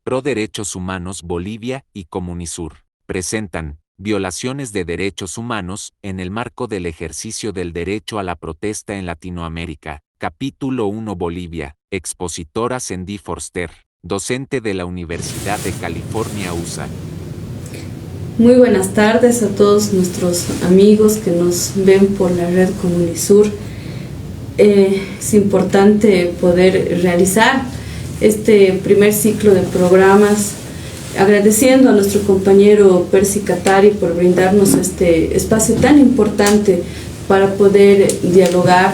Pro Derechos Humanos Bolivia y Comunisur presentan violaciones de derechos humanos en el marco del ejercicio del derecho a la protesta en Latinoamérica. Capítulo 1 Bolivia. Expositora Cindy Forster, docente de la Universidad de California, USA. Muy buenas tardes a todos nuestros amigos que nos ven por la red Comunisur. Es importante poder realizar este primer ciclo de programas agradeciendo a nuestro compañero Percy Katari por brindarnos este espacio tan importante para poder dialogar,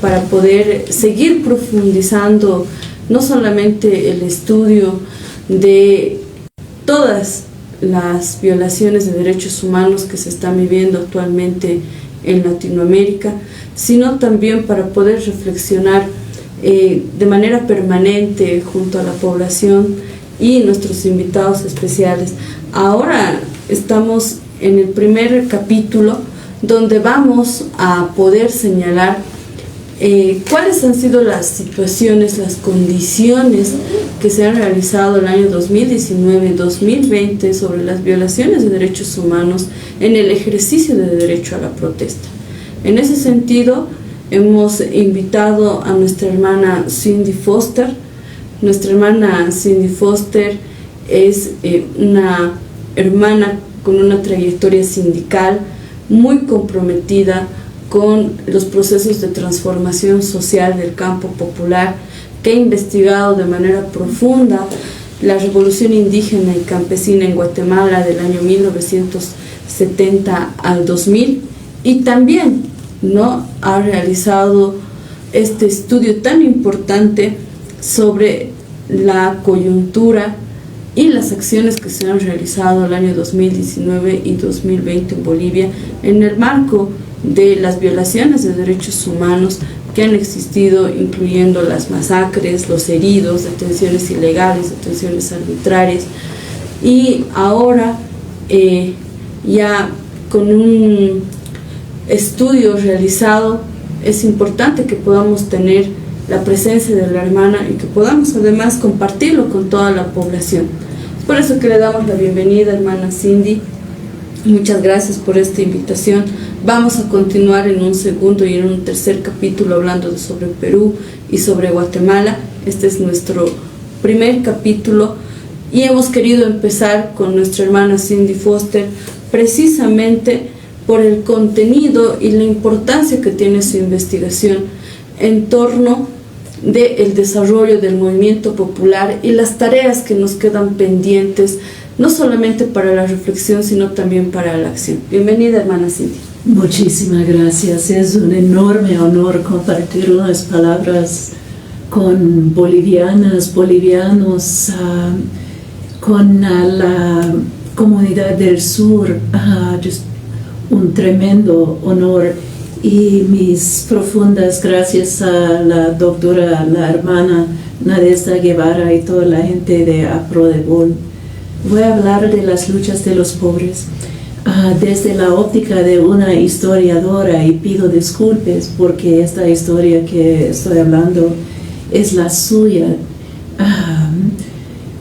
para poder seguir profundizando no solamente el estudio de todas las violaciones de derechos humanos que se están viviendo actualmente en Latinoamérica, sino también para poder reflexionar de manera permanente junto a la población y nuestros invitados especiales. Ahora estamos en el primer capítulo donde vamos a poder señalar cuáles han sido las situaciones, las condiciones que se han realizado el año 2019-2020 sobre las violaciones de derechos humanos en el ejercicio de derecho a la protesta. En ese sentido, hemos invitado a nuestra hermana Cindy Forster. Nuestra hermana Cindy Forster es una hermana con una trayectoria sindical muy comprometida con los procesos de transformación social del campo popular, que ha investigado de manera profunda la revolución indígena y campesina en Guatemala del año 1970 al 2000 y también ha realizado este estudio tan importante sobre la coyuntura y las acciones que se han realizado el año 2019 y 2020 en Bolivia en el marco de las violaciones de derechos humanos que han existido, incluyendo las masacres, los heridos, detenciones ilegales, detenciones arbitrarias. Y ahora, ya con un estudio realizado, es importante que podamos tener la presencia de la hermana y que podamos además compartirlo con toda la población. Es por eso que le damos la bienvenida, hermana Cindy. Muchas gracias por esta invitación. Vamos a continuar en un segundo y en un tercer capítulo hablando sobre Perú y sobre Guatemala. Este es nuestro primer capítulo y hemos querido empezar con nuestra hermana Cindy Forster precisamente por el contenido y la importancia que tiene su investigación en torno del desarrollo del movimiento popular y las tareas que nos quedan pendientes, no solamente para la reflexión, sino también para la acción. Bienvenida, hermana Cindy. Muchísimas gracias. Es un enorme honor compartir unas palabras con bolivianos, con la comunidad del sur. Un tremendo honor y mis profundas gracias a la doctora, la hermana Nadezhda Guevara y toda la gente de APRODEBOL. Voy a hablar de las luchas de los pobres desde la óptica de una historiadora y pido disculpas porque esta historia que estoy hablando es la suya.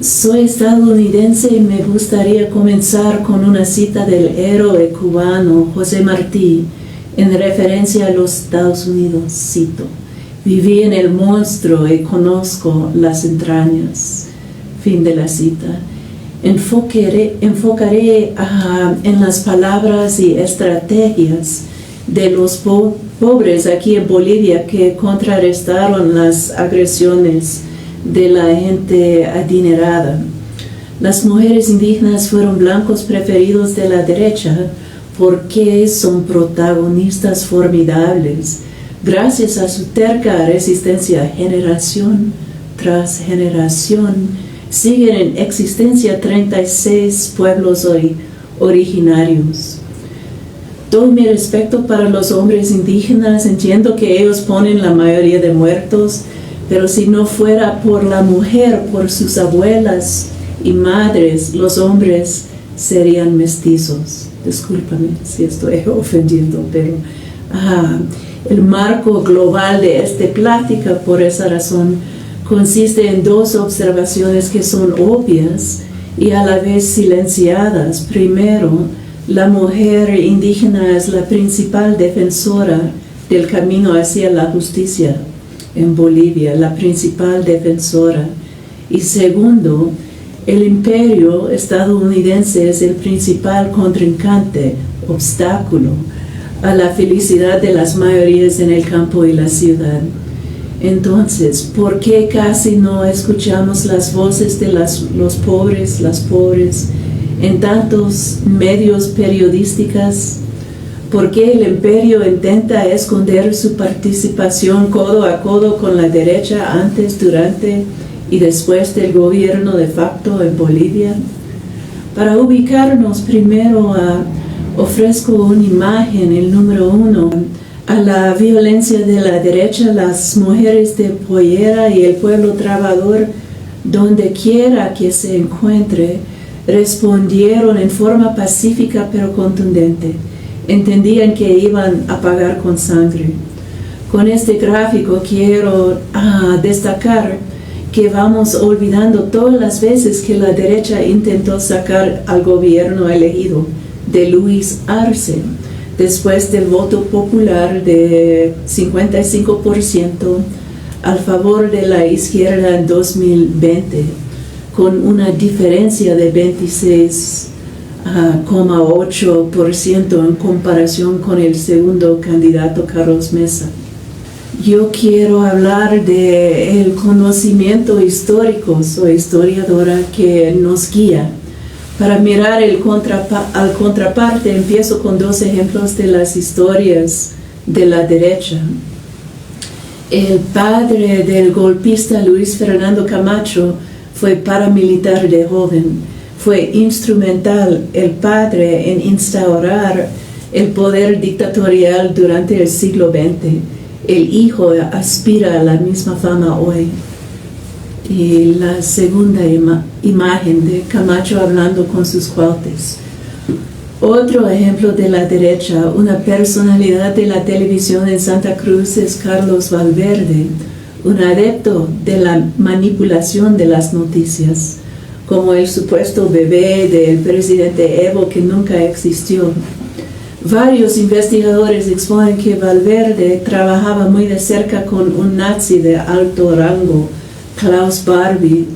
Soy estadounidense y me gustaría comenzar con una cita del héroe cubano José Martí en referencia a los Estados Unidos. Cito: viví en el monstruo y conozco las entrañas. Fin de la cita. Enfocaré en las palabras y estrategias de los pobres aquí en Bolivia que contrarrestaron las agresiones de la gente adinerada. Las mujeres indígenas fueron blancos preferidos de la derecha porque son protagonistas formidables gracias a su terca resistencia generación tras generación. Siguen en existencia 36 pueblos originarios. Todo mi respeto para los hombres indígenas, entiendo que ellos ponen la mayoría de muertos, pero si no fuera por la mujer, por sus abuelas y madres, los hombres serían mestizos. Discúlpame si estoy ofendiendo, pero el marco global de esta plática, por esa razón, Consiste en dos observaciones que son obvias y a la vez silenciadas. Primero, la mujer indígena es la principal defensora del camino hacia la justicia en Bolivia, la principal defensora. Y segundo, el imperio estadounidense es el principal contrincante, obstáculo, a la felicidad de las mayorías en el campo y la ciudad. Entonces, ¿por qué casi no escuchamos las voces de los pobres, las pobres, en tantos medios periodísticos? ¿Por qué el imperio intenta esconder su participación codo a codo con la derecha antes, durante y después del gobierno de facto en Bolivia? Para ubicarnos primero, ofrezco una imagen, el número 1, a la violencia de la derecha. Las mujeres de Pollera y el pueblo trabajador, donde quiera que se encuentre, respondieron en forma pacífica pero contundente. Entendían que iban a pagar con sangre. Con este gráfico quiero destacar que vamos olvidando todas las veces que la derecha intentó sacar al gobierno elegido de Luis Arce, después del voto popular de 55% al favor de la izquierda en 2020, con una diferencia de 26,8% en comparación con el segundo candidato, Carlos Mesa. Yo quiero hablar del conocimiento histórico, soy historiadora, que nos guía. Para mirar al contraparte, empiezo con dos ejemplos de las historias de la derecha. El padre del golpista Luis Fernando Camacho fue paramilitar de joven. Fue instrumental el padre en instaurar el poder dictatorial durante el siglo XX. El hijo aspira a la misma fama hoy. Y la segunda imagen de Camacho hablando con sus cuates. Otro ejemplo de la derecha, una personalidad de la televisión en Santa Cruz, es Carlos Valverde, un adepto de la manipulación de las noticias, como el supuesto bebé del presidente Evo que nunca existió. Varios investigadores exponen que Valverde trabajaba muy de cerca con un nazi de alto rango, Klaus Barbie,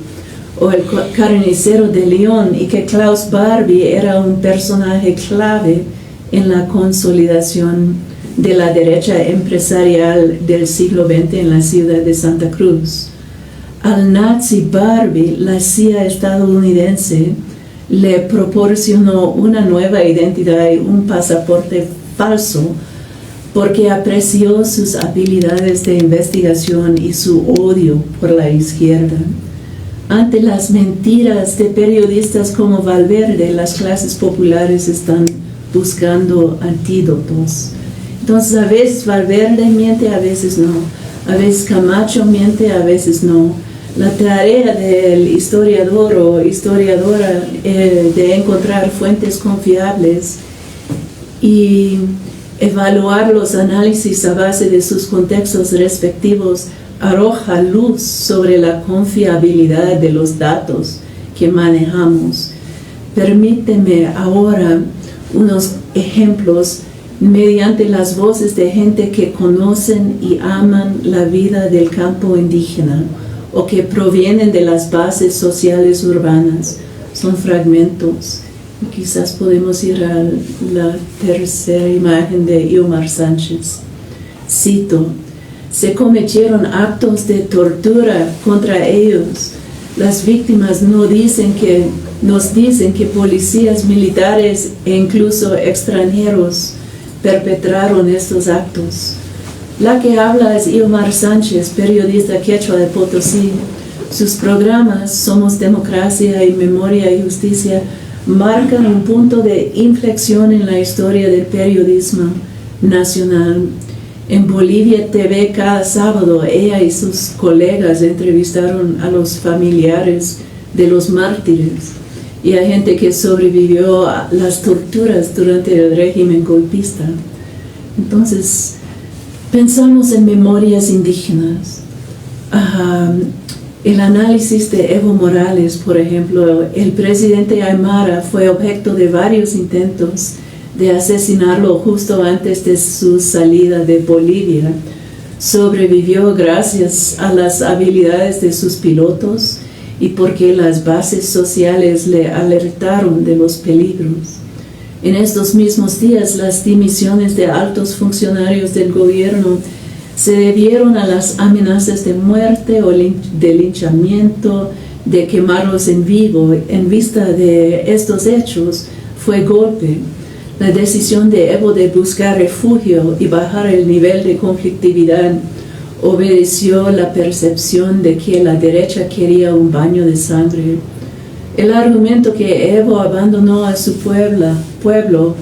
o el carnicero de León, y que Klaus Barbie era un personaje clave en la consolidación de la derecha empresarial del siglo XX en la ciudad de Santa Cruz. Al nazi Barbie, la CIA estadounidense le proporcionó una nueva identidad y un pasaporte falso porque apreció sus habilidades de investigación y su odio por la izquierda. Ante las mentiras de periodistas como Valverde, las clases populares están buscando antídotos. Entonces, a veces Valverde miente, a veces no. A veces Camacho miente, a veces no. La tarea del historiador o historiadora de encontrar fuentes confiables y evaluar los análisis a base de sus contextos respectivos arroja luz sobre la confiabilidad de los datos que manejamos. Permíteme ahora unos ejemplos mediante las voces de gente que conocen y aman la vida del campo indígena o que provienen de las bases sociales urbanas. Son fragmentos. Quizás podemos ir a la tercera imagen de Iomar Sánchez. Cito: se cometieron actos de tortura contra ellos. Las víctimas nos dicen que policías militares e incluso extranjeros perpetraron estos actos. La que habla es Iomar Sánchez, periodista quechua de Potosí. Sus programas Somos Democracia y Memoria y Justicia marcan un punto de inflexión en la historia del periodismo nacional. En Bolivia TV cada sábado ella y sus colegas entrevistaron a los familiares de los mártires y a gente que sobrevivió a las torturas durante el régimen golpista. Entonces, pensamos en memorias indígenas. El análisis de Evo Morales, por ejemplo, el presidente Aymara fue objeto de varios intentos de asesinarlo justo antes de su salida de Bolivia. Sobrevivió gracias a las habilidades de sus pilotos y porque las bases sociales le alertaron de los peligros. En estos mismos días, las dimisiones de altos funcionarios del gobierno se debieron a las amenazas de muerte o de linchamiento, de quemarlos en vivo. En vista de estos hechos, fue golpe. La decisión de Evo de buscar refugio y bajar el nivel de conflictividad obedeció la percepción de que la derecha quería un baño de sangre. El argumento que Evo abandonó a su pueblo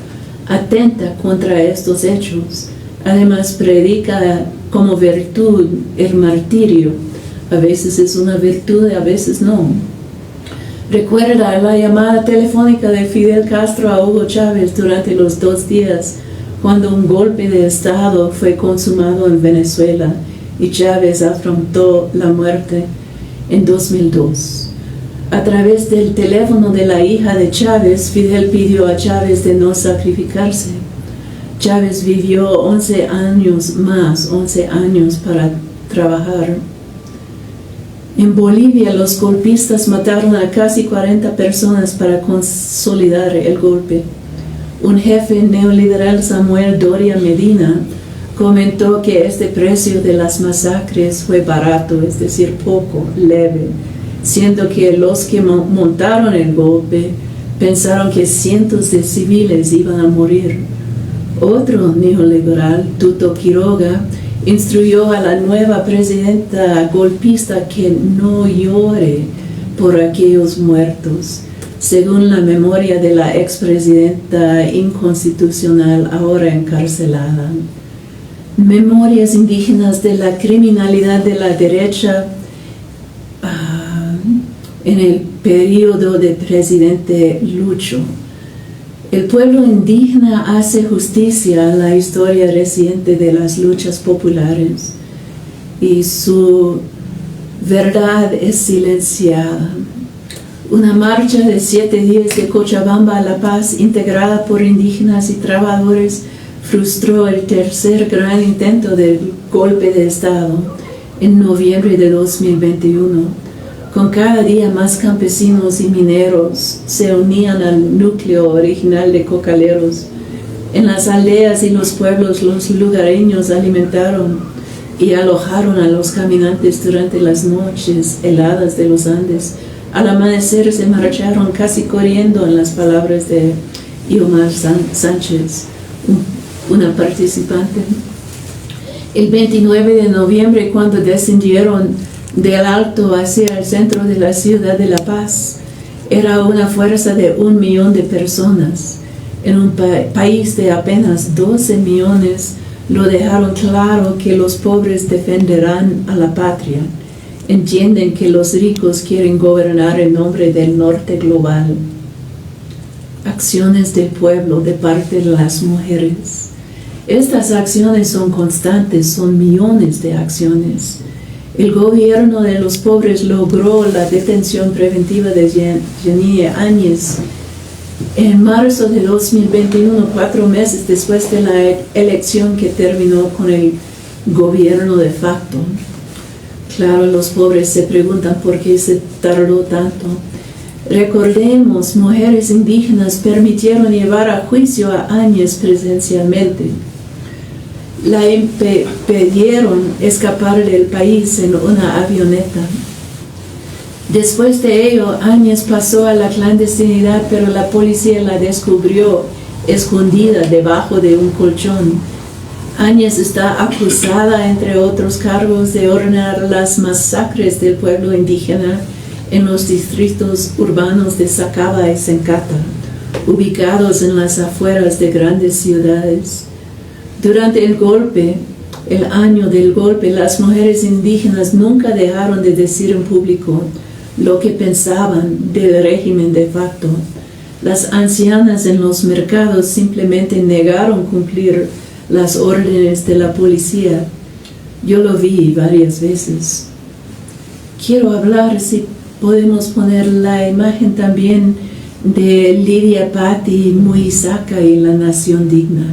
atenta contra estos hechos. Además, predica como virtud el martirio. A veces es una virtud, a veces no. Recuerda la llamada telefónica de Fidel Castro a Hugo Chávez durante los 2 días, cuando un golpe de Estado fue consumado en Venezuela y Chávez afrontó la muerte en 2002. A través del teléfono de la hija de Chávez, Fidel pidió a Chávez de no sacrificarse. Chávez vivió 11 años para trabajar. En Bolivia, los golpistas mataron a casi 40 personas para consolidar el golpe. Un jefe neoliberal, Samuel Doria Medina, comentó que este precio de las masacres fue barato, es decir, poco, leve, siendo que los que montaron el golpe pensaron que cientos de civiles iban a morir. Otro neoliberal, Tuto Quiroga, instruyó a la nueva presidenta golpista que no llore por aquellos muertos, según la memoria de la expresidenta inconstitucional ahora encarcelada. Memorias indígenas de la criminalidad de la derecha en el periodo del presidente Lucho. El pueblo indígena hace justicia a la historia reciente de las luchas populares y su verdad es silenciada. Una marcha de 7 días de Cochabamba a La Paz, integrada por indígenas y trabajadores, frustró el tercer gran intento del golpe de Estado en noviembre de 2021. Con cada día más campesinos y mineros se unían al núcleo original de cocaleros. En las aldeas y los pueblos, los lugareños alimentaron y alojaron a los caminantes durante las noches heladas de los Andes. Al amanecer se marcharon casi corriendo, en las palabras de Iomar Sánchez, una participante. El 29 de noviembre, cuando descendieron del alto hacia el centro de la ciudad de La Paz, era una fuerza de 1 millón de personas. En un país de apenas 12 millones, lo dejaron claro que los pobres defenderán a la patria. Entienden que los ricos quieren gobernar en nombre del norte global. Acciones del pueblo de parte de las mujeres. Estas acciones son constantes, son millones de acciones. El gobierno de los pobres logró la detención preventiva de Yanine Áñez en marzo de 2021, 4 meses después de la elección que terminó con el gobierno de facto. Claro, los pobres se preguntan por qué se tardó tanto. Recordemos, mujeres indígenas permitieron llevar a juicio a Áñez presencialmente. La impidieron escapar del país en una avioneta. Después de ello, Áñez pasó a la clandestinidad, pero la policía la descubrió escondida debajo de un colchón. Áñez está acusada, entre otros cargos, de ordenar las masacres del pueblo indígena en los distritos urbanos de Sacaba y Sencata, ubicados en las afueras de grandes ciudades. Durante el año del golpe, las mujeres indígenas nunca dejaron de decir en público lo que pensaban del régimen de facto. Las ancianas en los mercados simplemente negaron cumplir las órdenes de la policía. Yo lo vi varias veces. quiero hablar, si podemos poner la imagen también de Lidia Patti Muisaka y la Nación Digna.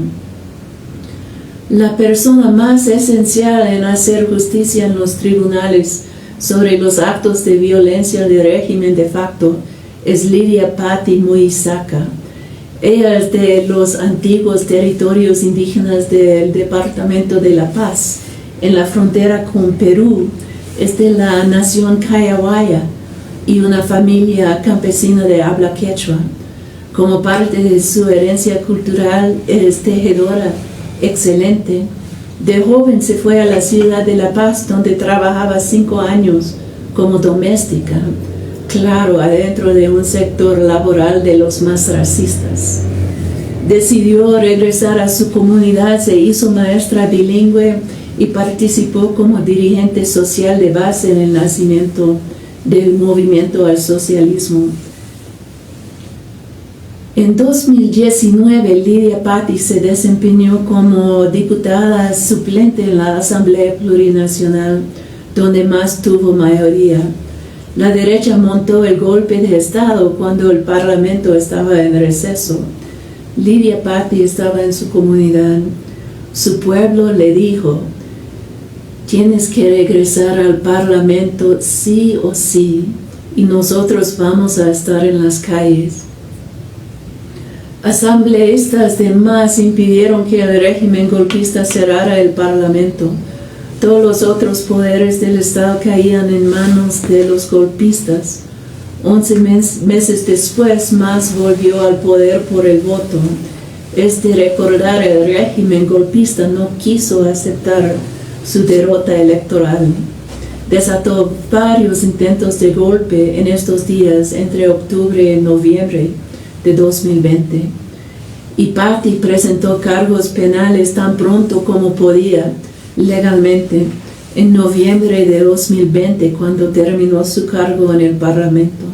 La persona más esencial en hacer justicia en los tribunales sobre los actos de violencia del régimen de facto es Lidia Patti Muisaka. Ella es de los antiguos territorios indígenas del Departamento de La Paz, en la frontera con Perú. Es de la nación Kayawaya y una familia campesina de habla quechua. Como parte de su herencia cultural, es tejedora excelente. De joven se fue a la ciudad de La Paz, donde trabajaba 5 años como doméstica, claro, adentro de un sector laboral de los más racistas. Decidió regresar a su comunidad, se hizo maestra bilingüe y participó como dirigente social de base en el nacimiento del movimiento al socialismo. En 2019, Lidia Patti se desempeñó como diputada suplente en la Asamblea Plurinacional, donde más tuvo mayoría. La derecha montó el golpe de Estado cuando el Parlamento estaba en receso. Lidia Patti estaba en su comunidad. Su pueblo le dijo: tienes que regresar al Parlamento sí o sí, y nosotros vamos a estar en las calles. Asambleístas de más impidieron que el régimen golpista cerrara el Parlamento. Todos los otros poderes del Estado caían en manos de los golpistas. 11 meses después, Mas volvió al poder por el voto. Es de recordar, el régimen golpista no quiso aceptar su derrota electoral. Desató varios intentos de golpe en estos días entre octubre y noviembre de 2020. Y Patti presentó cargos penales tan pronto como podía, legalmente, en noviembre de 2020, cuando terminó su cargo en el Parlamento.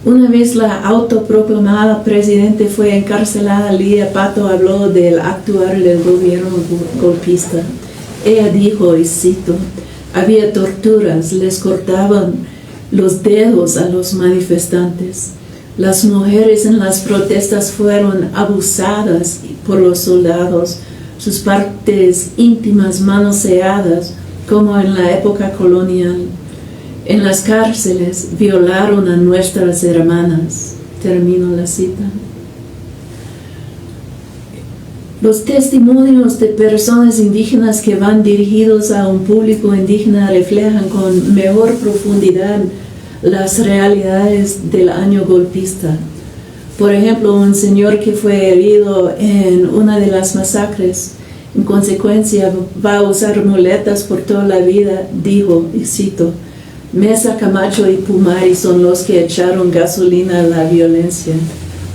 Una vez la autoproclamada presidente fue encarcelada, Lidia Patti habló del actuar del gobierno golpista. Ella dijo, y cito: había torturas, les cortaban los dedos a los manifestantes. Las mujeres en las protestas fueron abusadas por los soldados, sus partes íntimas manoseadas, como en la época colonial. En las cárceles violaron a nuestras hermanas. Termino la cita. Los testimonios de personas indígenas que van dirigidos a un público indígena reflejan con mejor profundidad las realidades del año golpista. Por ejemplo, un señor que fue herido en una de las masacres, en consecuencia va a usar muletas por toda la vida, dijo, y cito: Mesa, Camacho y Pumari son los que echaron gasolina a la violencia.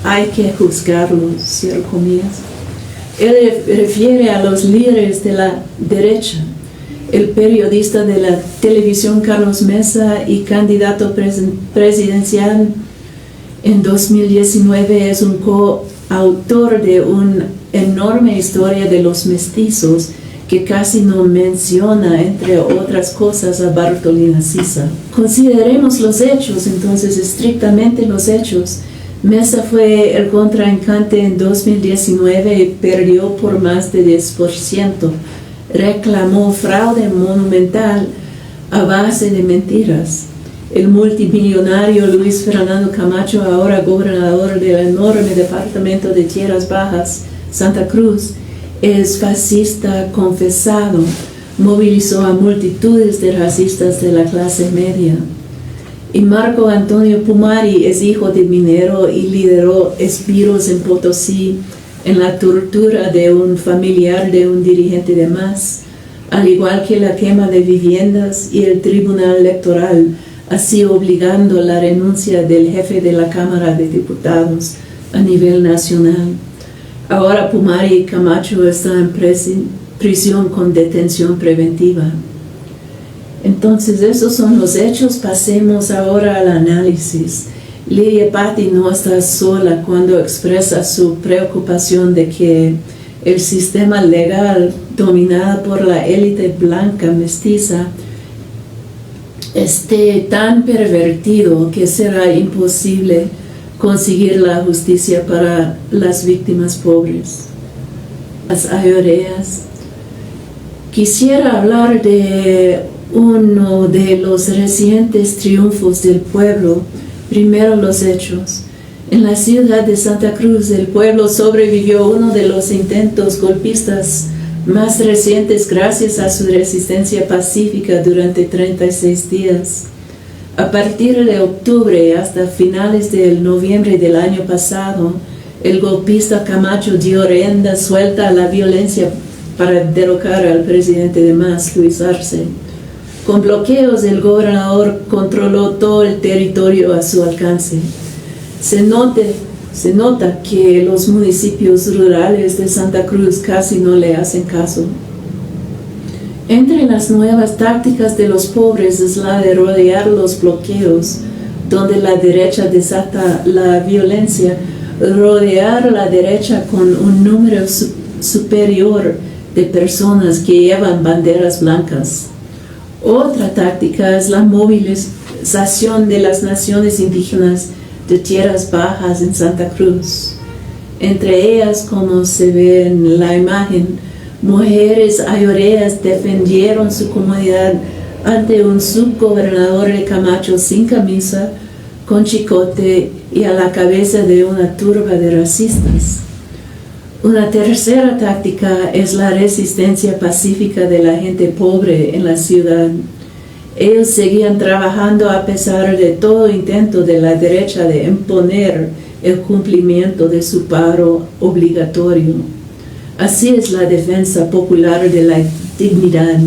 Hay que juzgarlos, cierro comillas. Él refiere a los líderes de la derecha. El periodista de la televisión Carlos Mesa y candidato presidencial en 2019 es un coautor de una enorme historia de los mestizos que casi no menciona, entre otras cosas, a Bartolina Sisa. Consideremos los hechos, entonces, estrictamente los hechos. Mesa fue el contrincante en 2019 y perdió por más de 10%. Reclamó fraude monumental a base de mentiras. El multimillonario Luis Fernando Camacho, ahora gobernador del enorme departamento de Tierras Bajas, Santa Cruz, es fascista confesado, movilizó a multitudes de racistas de la clase media. Y Marco Antonio Pumari es hijo de minero y lideró espiros en Potosí en la tortura de un familiar de un dirigente de MAS, al igual que la quema de viviendas y el tribunal electoral, así obligando la renuncia del jefe de la Cámara de Diputados a nivel nacional. Ahora Pumari y Camacho están en prisión con detención preventiva. Entonces, esos son los hechos. Pasemos ahora al análisis. Lidia Patti no está sola cuando expresa su preocupación de que el sistema legal dominado por la élite blanca mestiza esté tan pervertido que será imposible conseguir la justicia para las víctimas pobres. Las ayoreas. Quisiera hablar de uno de los recientes triunfos del pueblo. Primero, los hechos. En la ciudad de Santa Cruz, el pueblo sobrevivió uno de los intentos golpistas más recientes gracias a su resistencia pacífica durante 36 días. A partir de octubre hasta finales de noviembre del año pasado, el golpista Camacho dio rienda suelta a la violencia para derrocar al presidente de MAS, Luis Arce. Con bloqueos, el gobernador controló todo el territorio a su alcance. Se nota que los municipios rurales de Santa Cruz casi no le hacen caso. Entre las nuevas tácticas de los pobres es la de rodear los bloqueos, donde la derecha desata la violencia, rodear a la derecha con un número superior de personas que llevan banderas blancas. Otra táctica es la movilización de las naciones indígenas de tierras bajas en Santa Cruz. Entre ellas, como se ve en la imagen, mujeres ayoreas defendieron su comunidad ante un subgobernador de Camacho sin camisa, con chicote y a la cabeza de una turba de racistas. Una tercera táctica es la resistencia pacífica de la gente pobre en la ciudad. Ellos seguían trabajando a pesar de todo intento de la derecha de imponer el cumplimiento de su paro obligatorio. Así es la defensa popular de la dignidad.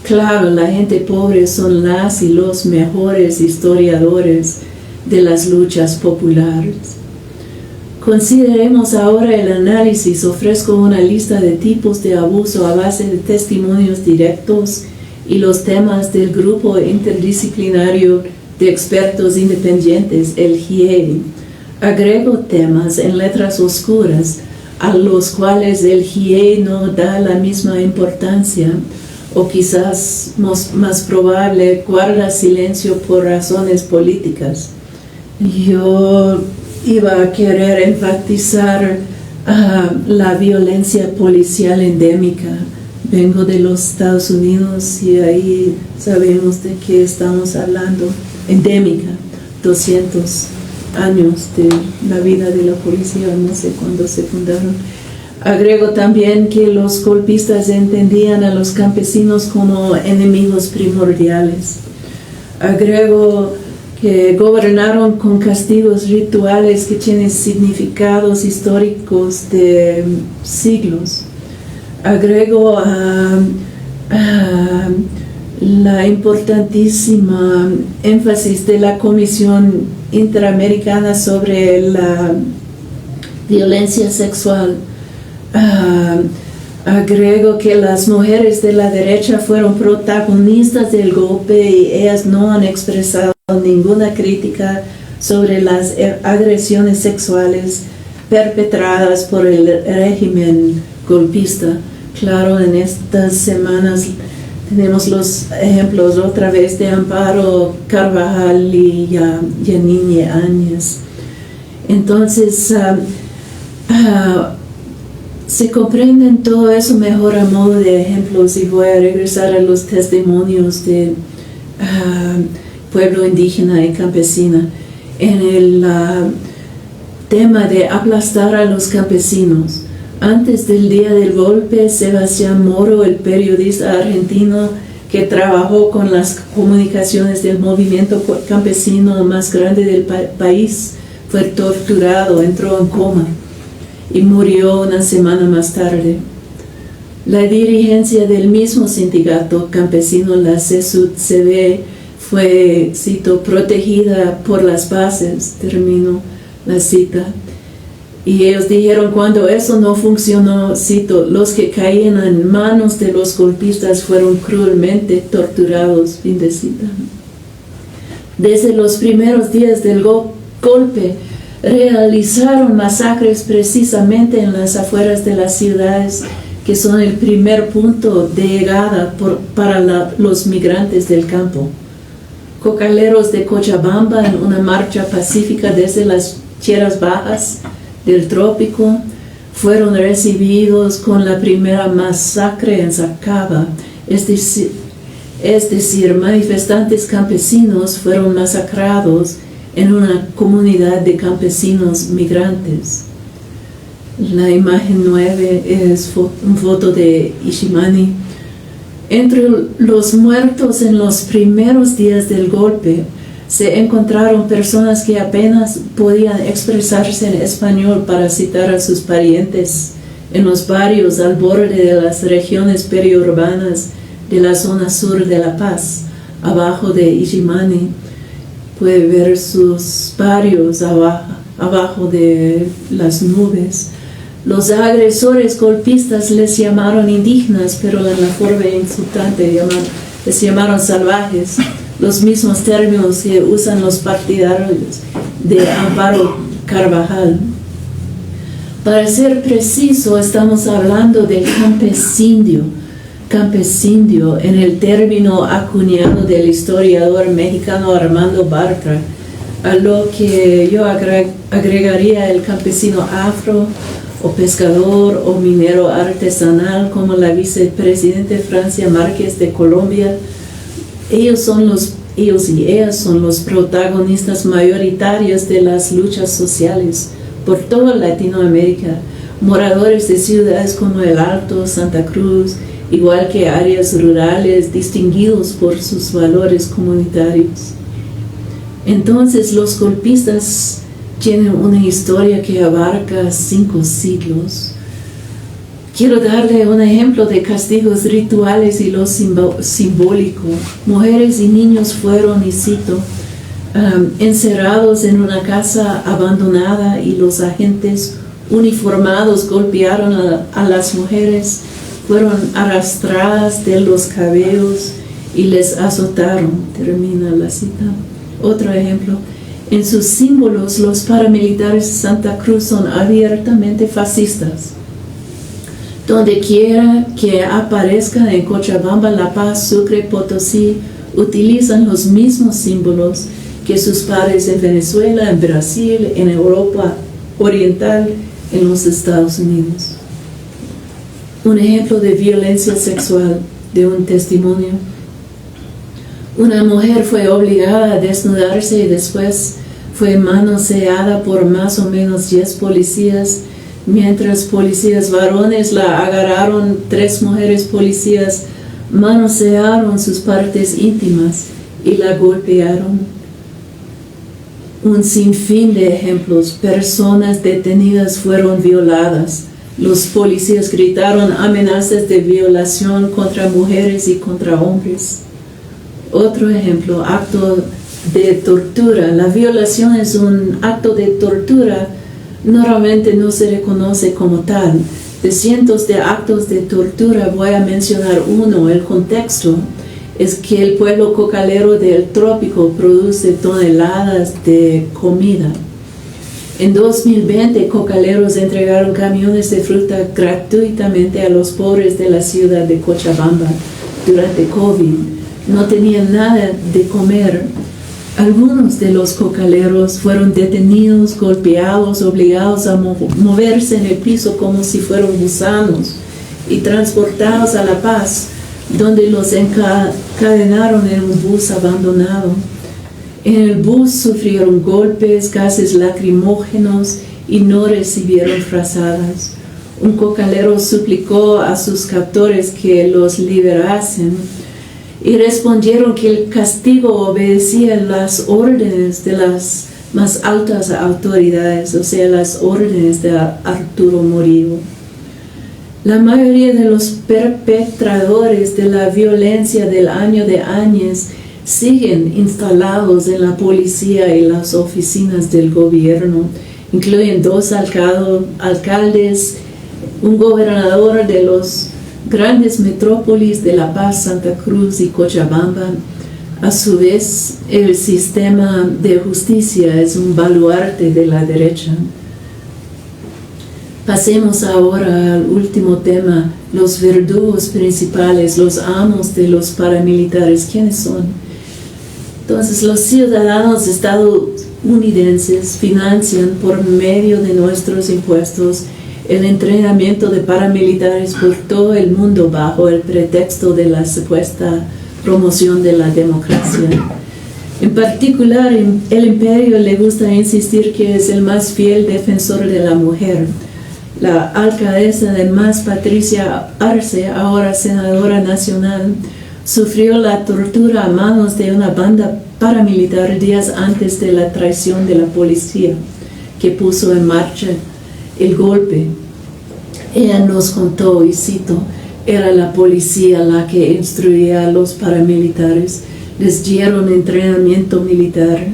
Claro, la gente pobre son las y los mejores historiadores de las luchas populares. Consideremos ahora el análisis. Ofrezco una lista de tipos de abuso a base de testimonios directos y los temas del grupo interdisciplinario de expertos independientes, el GIEI. Agrego temas en letras oscuras a los cuales el GIEI no da la misma importancia, o quizás más probable, guarda silencio por razones políticas. Yo iba a querer enfatizar la violencia policial endémica. Vengo de los Estados Unidos y ahí sabemos de qué estamos hablando. Endémica, 200 años de la vida de la policía, no sé cuándo se fundaron. Agrego también que los golpistas entendían a los campesinos como enemigos primordiales. Agrego que gobernaron con castigos rituales que tienen significados históricos de siglos. Agrego la importantísima énfasis de la Comisión Interamericana sobre la violencia sexual. Agrego que las mujeres de la derecha fueron protagonistas del golpe y ellas no han expresado ninguna crítica sobre las agresiones sexuales perpetradas por el régimen golpista. Claro, en estas semanas tenemos los ejemplos otra vez de Amparo Carvajal y Yanine Áñez. Entonces, se comprenden todo eso mejor a modo de ejemplos, y voy a regresar a los testimonios de pueblo indígena y campesina. En el tema de aplastar a los campesinos, antes del día del golpe, Sebastián Moro, el periodista argentino que trabajó con las comunicaciones del movimiento campesino más grande del país, fue torturado, entró en coma y murió una semana más tarde. La dirigencia del mismo sindicato campesino, la CESUD-CV, fue, cito, protegida por las bases, termino la cita. Y ellos dijeron, cuando eso no funcionó, cito, los que caían en manos de los golpistas fueron cruelmente torturados, fin de cita. Desde los primeros días del golpe, realizaron masacres precisamente en las afueras de las ciudades, que son el primer punto de llegada para los migrantes del campo. cocaleros de Cochabamba en una marcha pacífica desde las tierras bajas del trópico fueron recibidos con la primera masacre en Sacaba, es decir, manifestantes campesinos fueron masacrados en una comunidad de campesinos migrantes. La imagen 9 es una foto de Ishimani. Entre los muertos en los primeros días del golpe se encontraron personas que apenas podían expresarse en español para citar a sus parientes en los barrios al borde de las regiones periurbanas de la zona sur de La Paz, abajo de Ishimani. Puede ver sus barrios abajo de las nubes. Los agresores golpistas les llamaron indígenas, pero en la forma insultante les llamaron salvajes, los mismos términos que usan los partidarios de Amparo Carvajal. Para ser preciso, estamos hablando del campesindio en el término acuñado del historiador mexicano Armando Bartra, a lo que yo agregaría el campesino afro, o pescador o minero artesanal, como la vicepresidenta Francia Márquez de Colombia. Ellos y ellas son los protagonistas mayoritarios de las luchas sociales por toda Latinoamérica, moradores de ciudades como El Alto, Santa Cruz, igual que áreas rurales distinguidos por sus valores comunitarios. Entonces los golpistas tienen una historia que abarca 5 siglos. Quiero darle un ejemplo de castigos rituales y lo simbólico. Mujeres y niños fueron, y cito, encerrados en una casa abandonada y los agentes uniformados golpearon a las mujeres, fueron arrastradas de los cabellos y les azotaron. Termina la cita. Otro ejemplo. En sus símbolos, los paramilitares de Santa Cruz son abiertamente fascistas. Donde quiera que aparezcan en Cochabamba, La Paz, Sucre, Potosí, utilizan los mismos símbolos que sus pares en Venezuela, en Brasil, en Europa Oriental, en los Estados Unidos. Un ejemplo de violencia sexual de un testimonio. Una mujer fue obligada a desnudarse y después fue manoseada por más o menos 10 policías. Mientras policías varones la agarraron, 3 mujeres policías manosearon sus partes íntimas y la golpearon. Un sinfín de ejemplos. Personas detenidas fueron violadas. Los policías gritaron amenazas de violación contra mujeres y contra hombres. Otro ejemplo, acto de tortura. La violación es un acto de tortura. Normalmente no se reconoce como tal. De cientos de actos de tortura voy a mencionar uno. El contexto es que el pueblo cocalero del trópico produce toneladas de comida. En 2020, cocaleros entregaron camiones de fruta gratuitamente a los pobres de la ciudad de Cochabamba durante COVID. No tenían nada de comer. Algunos de los cocaleros fueron detenidos, golpeados, obligados a moverse en el piso como si fueran gusanos y transportados a La Paz, donde los encadenaron en un bus abandonado. En el bus sufrieron golpes, gases lacrimógenos y no recibieron frazadas. Un cocalero suplicó a sus captores que los liberasen y respondieron que el castigo obedecía las órdenes de las más altas autoridades, o sea, las órdenes de Arturo Murillo. La mayoría de los perpetradores de la violencia del año de Áñez siguen instalados en la policía y las oficinas del gobierno. Incluyen 2 alcaldes, un gobernador de los grandes metrópolis de La Paz, Santa Cruz y Cochabamba. A su vez, el sistema de justicia es un baluarte de la derecha. Pasemos ahora al último tema, los verdugos principales, los amos de los paramilitares. ¿Quiénes son? Entonces los ciudadanos estadounidenses financian por medio de nuestros impuestos el entrenamiento de paramilitares por todo el mundo bajo el pretexto de la supuesta promoción de la democracia. En particular, el imperio le gusta insistir que es el más fiel defensor de la mujer. La alcaldesa de Más, Patricia Arce, ahora senadora nacional, sufrió la tortura a manos de una banda paramilitar días antes de la traición de la policía que puso en marcha el golpe. Ella nos contó, y cito, era la policía la que instruía a los paramilitares, les dieron entrenamiento militar.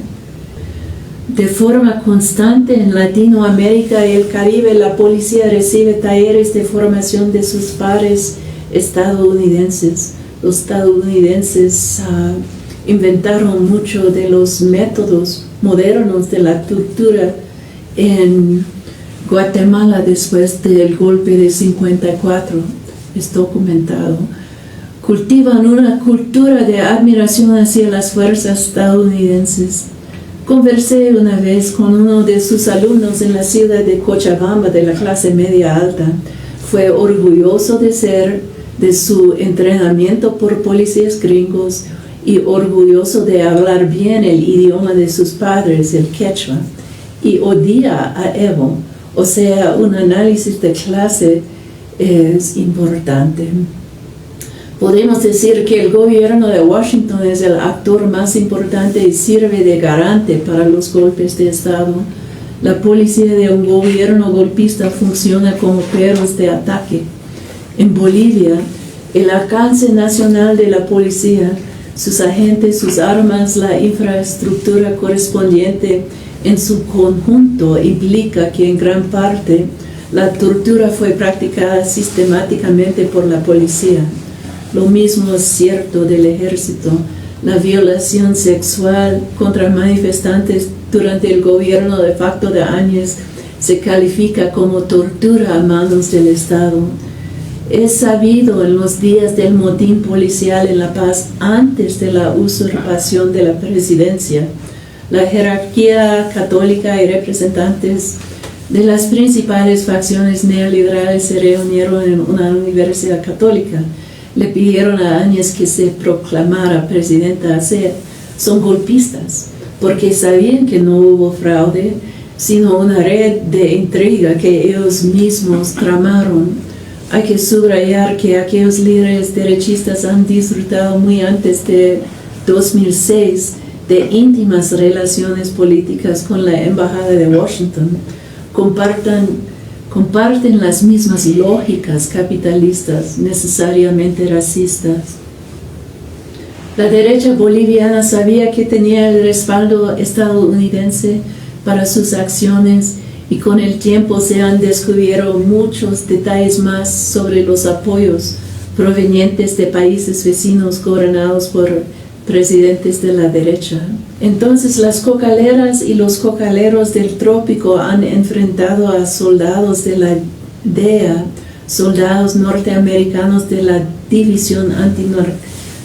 De forma constante en Latinoamérica y el Caribe, la policía recibe talleres de formación de sus pares estadounidenses. Los estadounidenses inventaron mucho de los métodos modernos de la tortura en Guatemala después del golpe de 54, es documentado. Cultivan una cultura de admiración hacia las fuerzas estadounidenses. Conversé una vez con uno de sus alumnos en la ciudad de Cochabamba de la clase media alta. Fue orgulloso de su entrenamiento por policías gringos y orgulloso de hablar bien el idioma de sus padres, el quechua, y odia a Evo. O sea, un análisis de clase es importante. Podemos decir que el gobierno de Washington es el actor más importante y sirve de garante para los golpes de Estado. La policía de un gobierno golpista funciona como perros de ataque. En Bolivia, el alcance nacional de la policía, sus agentes, sus armas, la infraestructura correspondiente en su conjunto implica que en gran parte la tortura fue practicada sistemáticamente por la policía. Lo mismo es cierto del ejército. La violación sexual contra manifestantes durante el gobierno de facto de Áñez se califica como tortura a manos del Estado. Es sabido en los días del motín policial en La Paz, antes de la usurpación de la presidencia, la jerarquía católica y representantes de las principales facciones neoliberales se reunieron en una universidad católica. Le pidieron a Áñez que se proclamara presidenta. Son golpistas, porque sabían que no hubo fraude, sino una red de intriga que ellos mismos tramaron. Hay que subrayar que aquellos líderes derechistas han disfrutado muy antes de 2006 de íntimas relaciones políticas con la Embajada de Washington. Comparten las mismas lógicas capitalistas, necesariamente racistas. La derecha boliviana sabía que tenía el respaldo estadounidense para sus acciones y con el tiempo se han descubierto muchos detalles más sobre los apoyos provenientes de países vecinos gobernados por presidentes de la derecha. Entonces las cocaleras y los cocaleros del trópico han enfrentado a soldados de la DEA, soldados norteamericanos de la División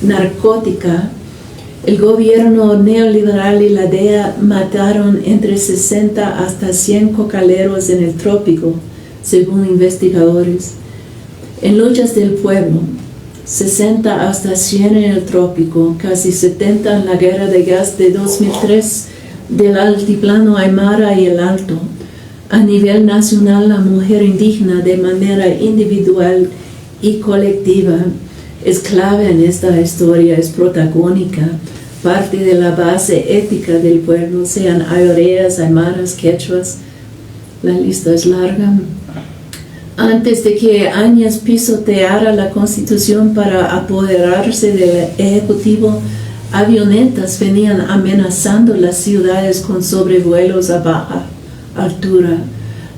Antinarcótica. El gobierno neoliberal y la DEA mataron entre 60 hasta 100 cocaleros en el trópico, según investigadores. En luchas del pueblo, 60 hasta 100 en el trópico, casi 70 en la guerra de gas de 2003 del altiplano Aymara y el Alto. A nivel nacional, la mujer indígena de manera individual y colectiva es clave en esta historia, es protagónica, parte de la base ética del pueblo, sean ayoreas, aymaras, quechuas, la lista es larga. Antes de que Áñez pisoteara la Constitución para apoderarse del Ejecutivo, avionetas venían amenazando las ciudades con sobrevuelos a baja altura.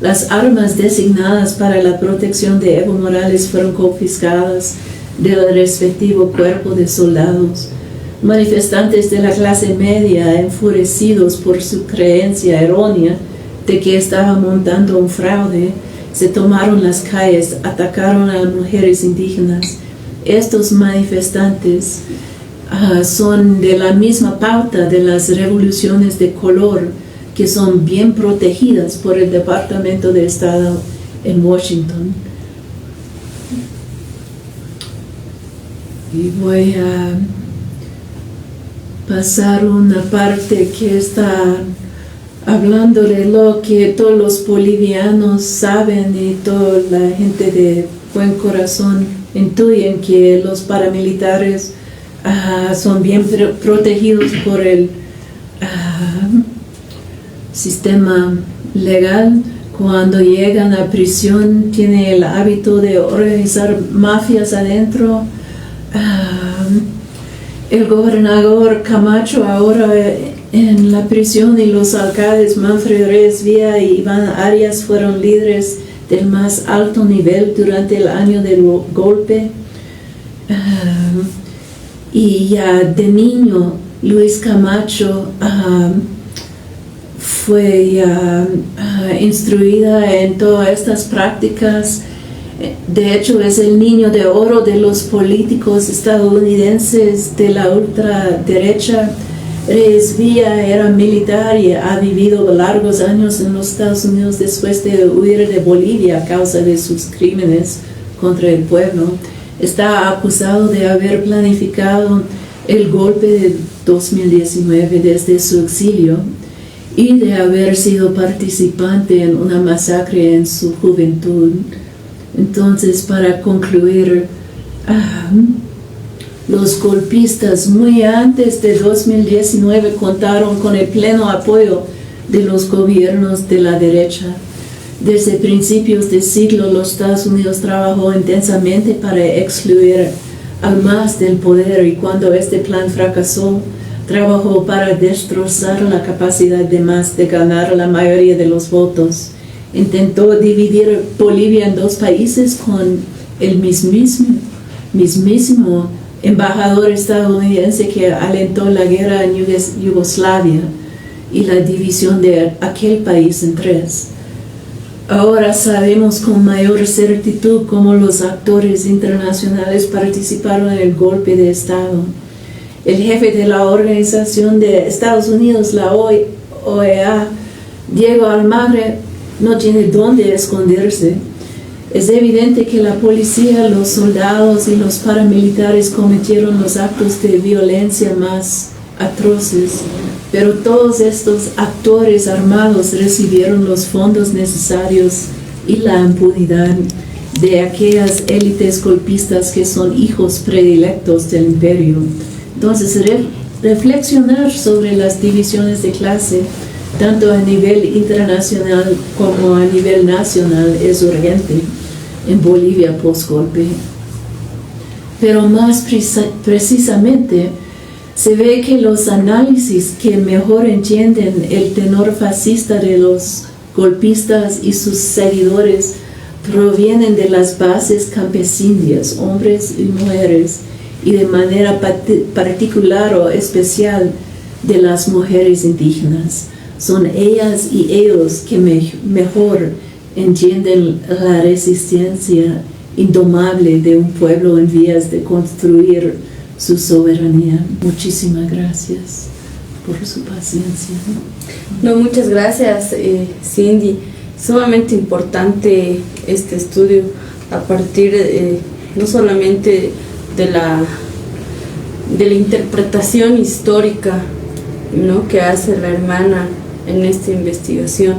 Las armas designadas para la protección de Evo Morales fueron confiscadas del respectivo cuerpo de soldados. Manifestantes de la clase media, enfurecidos por su creencia errónea de que estaba montando un fraude, se tomaron las calles, atacaron a mujeres indígenas. Estos manifestantes son de la misma pauta de las revoluciones de color, que son bien protegidas por el Departamento de Estado en Washington. Y voy a pasar una parte que está hablando de lo que todos los bolivianos saben y toda la gente de buen corazón intuyen, que los paramilitares son bien protegidos por el sistema legal. Cuando llegan a prisión tienen el hábito de organizar mafias adentro. El gobernador Camacho ahora en la prisión, y los alcaldes Manfred Reyes Villa y Iván Arias fueron líderes del más alto nivel durante el año del golpe. Y ya de niño Luis Camacho fue instruida en todas estas prácticas. De hecho, es el niño de oro de los políticos estadounidenses de la ultraderecha. Reyes Villa era militar y ha vivido largos años en los Estados Unidos después de huir de Bolivia a causa de sus crímenes contra el pueblo. Está acusado de haber planificado el golpe de 2019 desde su exilio y de haber sido participante en una masacre en su juventud. Entonces, para concluir, los golpistas muy antes de 2019 contaron con el pleno apoyo de los gobiernos de la derecha. Desde principios del siglo, los Estados Unidos trabajó intensamente para excluir al MAS del poder, y cuando este plan fracasó, trabajó para destrozar la capacidad de MAS de ganar la mayoría de los votos. Intentó dividir Bolivia en dos países con el mismísimo embajador estadounidense que alentó la guerra en Yugoslavia y la división de aquel país en tres. Ahora sabemos con mayor certitud cómo los actores internacionales participaron en el golpe de Estado. El jefe de la Organización de Estados Unidos, la OEA, Diego Almagro, no tiene dónde esconderse. Es evidente que la policía, los soldados y los paramilitares cometieron los actos de violencia más atroces, pero todos estos actores armados recibieron los fondos necesarios y la impunidad de aquellas élites golpistas que son hijos predilectos del imperio. Entonces, reflexionar sobre las divisiones de clase, tanto a nivel internacional como a nivel nacional, es urgente en Bolivia post-golpe. Pero más precisamente, se ve que los análisis que mejor entienden el tenor fascista de los golpistas y sus seguidores provienen de las bases campesinas, hombres y mujeres, y de manera particular o especial de las mujeres indígenas. Son ellas y ellos que mejor entienden la resistencia indomable de un pueblo en vías de construir su soberanía. Muchísimas gracias por su paciencia. No, muchas gracias, Cindy. Sumamente importante este estudio a partir no solamente de la interpretación histórica, ¿no?, que hace la hermana en esta investigación,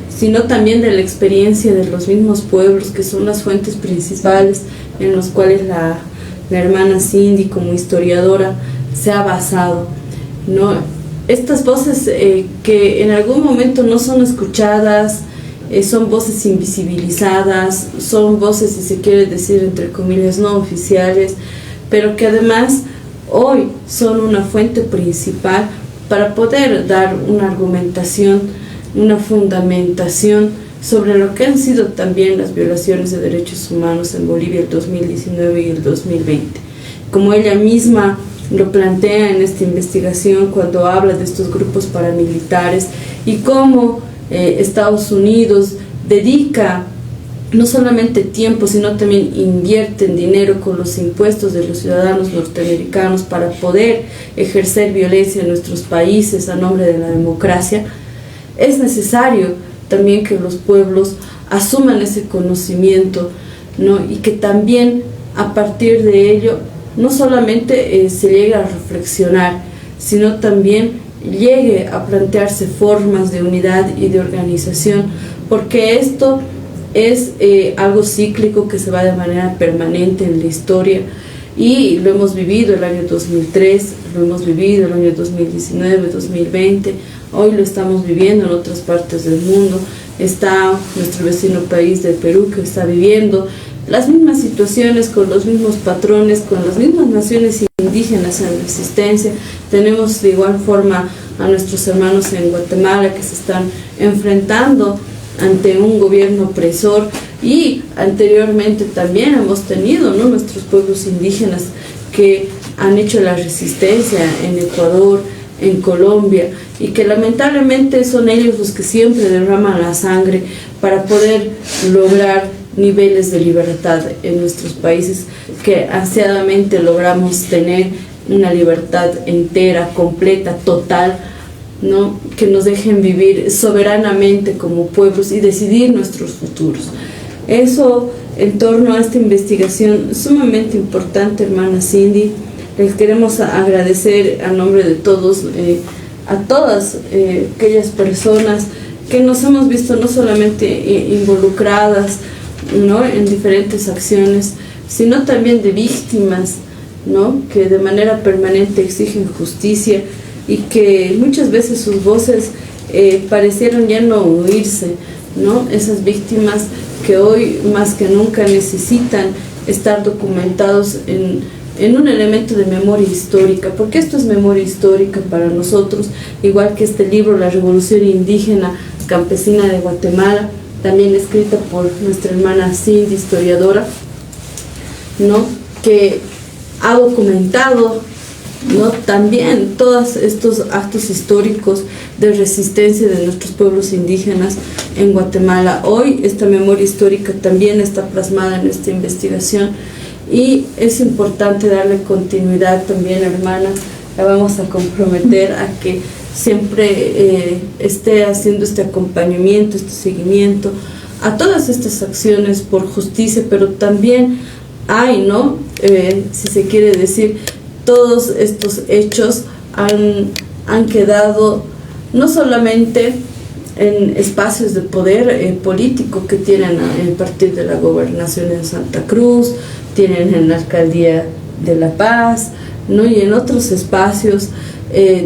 sino también de la experiencia de los mismos pueblos, que son las fuentes principales en los cuales la hermana Cindy, como historiadora, se ha basado, ¿no? Estas voces que en algún momento no son escuchadas, son voces invisibilizadas, son voces, si se quiere decir entre comillas, no oficiales, pero que además hoy son una fuente principal para poder dar una argumentación, una fundamentación sobre lo que han sido también las violaciones de derechos humanos en Bolivia el 2019 y el 2020. Como ella misma lo plantea en esta investigación cuando habla de estos grupos paramilitares y cómo Estados Unidos dedica no solamente tiempo, sino también invierten dinero con los impuestos de los ciudadanos norteamericanos para poder ejercer violencia en nuestros países a nombre de la democracia, es necesario también que los pueblos asuman ese conocimiento, ¿no? Y que también a partir de ello no solamente se llegue a reflexionar, sino también llegue a plantearse formas de unidad y de organización, porque esto es algo cíclico que se va de manera permanente en la historia, y lo hemos vivido el año 2003, lo hemos vivido el año 2019, 2020, hoy lo estamos viviendo en otras partes del mundo. Está nuestro vecino país del Perú, que está viviendo las mismas situaciones, con los mismos patrones, con las mismas naciones indígenas en resistencia. Tenemos de igual forma a nuestros hermanos en Guatemala que se están enfrentando ante un gobierno opresor, y anteriormente también hemos tenido, ¿no?, nuestros pueblos indígenas que han hecho la resistencia en Ecuador, en Colombia, y que lamentablemente son ellos los que siempre derraman la sangre para poder lograr niveles de libertad en nuestros países, que ansiadamente logramos tener una libertad entera, completa, total, ¿no?, que nos dejen vivir soberanamente como pueblos y decidir nuestros futuros. Eso en torno a esta investigación sumamente importante, hermana Cindy. Les queremos agradecer a nombre de todos, a todas aquellas personas que nos hemos visto no solamente involucradas, ¿no?, en diferentes acciones, sino también de víctimas, ¿no?, que de manera permanente exigen justicia, y que muchas veces sus voces parecieron ya no oírse, ¿no? Esas víctimas que hoy más que nunca necesitan estar documentados en un elemento de memoria histórica, porque esto es memoria histórica para nosotros, igual que este libro, La Revolución Indígena Campesina de Guatemala, también escrita por nuestra hermana Cindy, historiadora, ¿no?, que ha documentado, ¿no?, también todos estos actos históricos de resistencia de nuestros pueblos indígenas en Guatemala. Hoy esta memoria histórica también está plasmada en esta investigación, y es importante darle continuidad también, hermana. La vamos a comprometer a que siempre esté haciendo este acompañamiento, este seguimiento a todas estas acciones por justicia, pero también hay, ¿no?, si se quiere decir, todos estos hechos han quedado no solamente en espacios de poder político que tienen a partir de la gobernación en Santa Cruz, tienen en la alcaldía de La Paz, ¿no?, y en otros espacios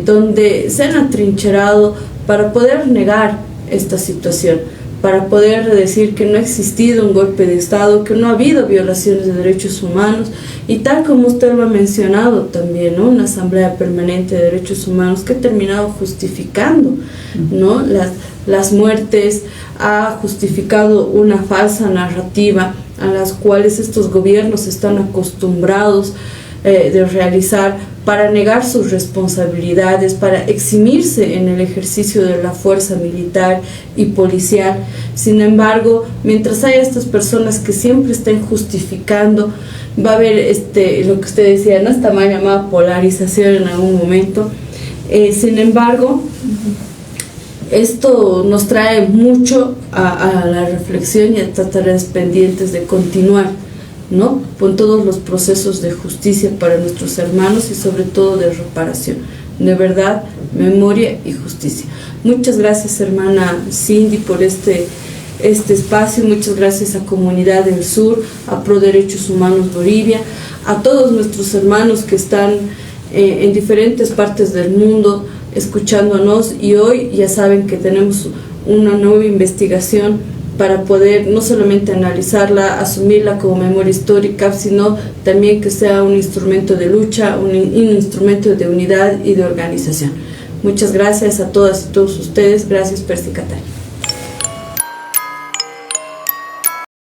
donde se han atrincherado para poder negar esta situación, para poder decir que no ha existido un golpe de Estado, que no ha habido violaciones de derechos humanos, y tal como usted lo ha mencionado también, ¿no?, una Asamblea Permanente de Derechos Humanos que ha terminado justificando, ¿no?, las muertes, ha justificado una falsa narrativa a las cuales estos gobiernos están acostumbrados de realizar para negar sus responsabilidades, para eximirse en el ejercicio de la fuerza militar y policial. Sin embargo, mientras haya estas personas que siempre estén justificando, va a haber lo que usted decía, ¿no?, esta mal llamada polarización en algún momento. Sin embargo, esto nos trae mucho a la reflexión y a estas tareas pendientes de continuar, ¿no?, con todos los procesos de justicia para nuestros hermanos, y sobre todo de reparación, de verdad, memoria y justicia. Muchas gracias, hermana Cindy, por este espacio. Muchas gracias a Comunidad del Sur, a Pro Derechos Humanos Bolivia, a todos nuestros hermanos que están en diferentes partes del mundo escuchándonos, y hoy ya saben que tenemos una nueva investigación para poder no solamente analizarla, asumirla como memoria histórica, sino también que sea un instrumento de lucha, un instrumento de unidad y de organización. Muchas gracias a todas y todos ustedes. Gracias, Percy Catay.